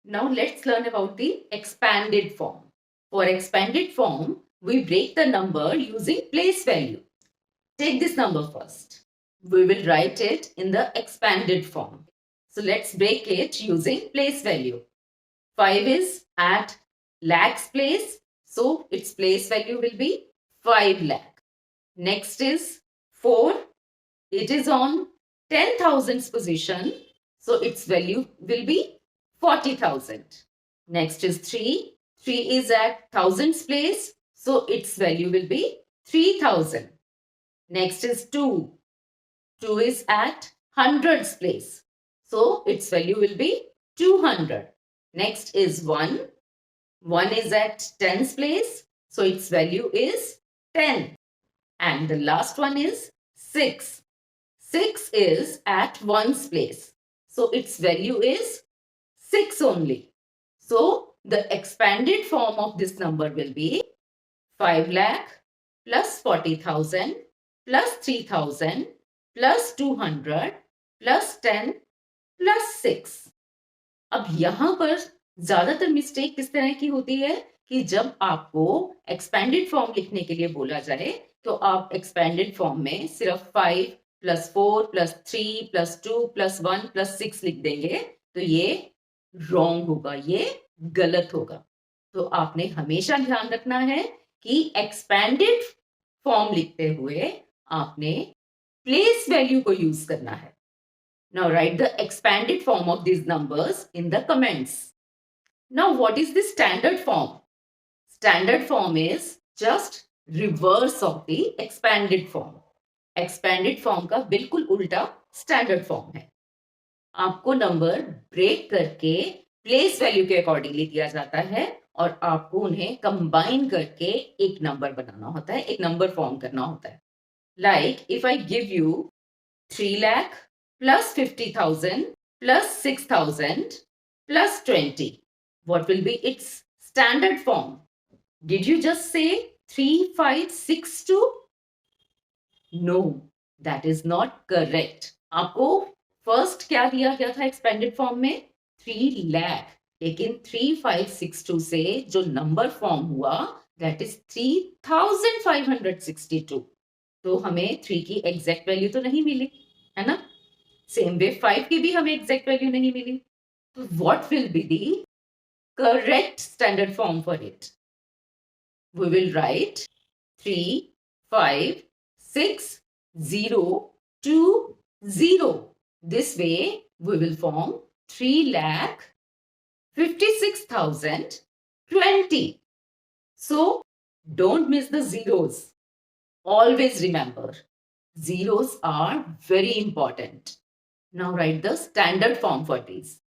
Now let's learn about the expanded form. For expanded form, we break the number using place value. Take this number first. We will write it in the expanded form. So let's break it using place value. 5 is at lakhs place. So its place value will be 5 lakh. Next is 4. It is on 10,000's position. So its value will be 40,000. Next is 3. 3 is at thousands place. So its value will be 3,000. Next is 2. 2 is at hundreds place. So its value will be 200. Next is 1. 1 is at tens place. So its value is 10. And the last one is 6. 6 is at ones place. So its value is 6 only. So the expanded form of this number will be 5 lakh plus 40,000 plus 3,000 plus 200 plus 10 plus 6. अब यहां पर ज्यादातर mistake किस तरह की होती है कि जब आपको एक्सपेंडेड फॉर्म लिखने के लिए बोला जाए तो आप एक्सपेंडेड फॉर्म में सिर्फ 5 plus 4 plus 3 plus 2 plus 1 plus 6 लिख देंगे तो ये रॉन्ग होगा, ये गलत होगा. तो आपने हमेशा ध्यान रखना है कि एक्सपेंडेड फॉर्म लिखते हुए आपने प्लेस वैल्यू को यूज करना है. Now write the expanded form of these numbers in the comments. Now what is the standard form? Standard form is just reverse of the expanded form. Expanded form का बिल्कुल उल्टा standard form है. आपको number break करके place value के accordingly दिया जाता है और आपको उन्हें कंबाइन करके एक नंबर बनाना होता है, एक नंबर फॉर्म करना होता है. Like if I give you 3 lakh plus 50,000 plus 6,000 plus 20. What will be its standard form? Did you just say 3562? No, that is not correct. आपको फर्स्ट क्या दिया गया था एक्सपेंडेड फॉर्म में? 3 lakh. लेकिन 3562 से जो नंबर फॉर्म हुआ दैट इज 3562. तो हमें 3 की एग्जैक्ट वैल्यू तो नहीं मिली, है ना? सेम वे 5 की भी हमें एग्जैक्ट वैल्यू नहीं मिली. तो what will be the correct standard form for it? We will write 3 5 6 0 2 0. This way we will form 3,56,020. So don't miss the zeros. Always remember, zeros are very important. Now write the standard form for these.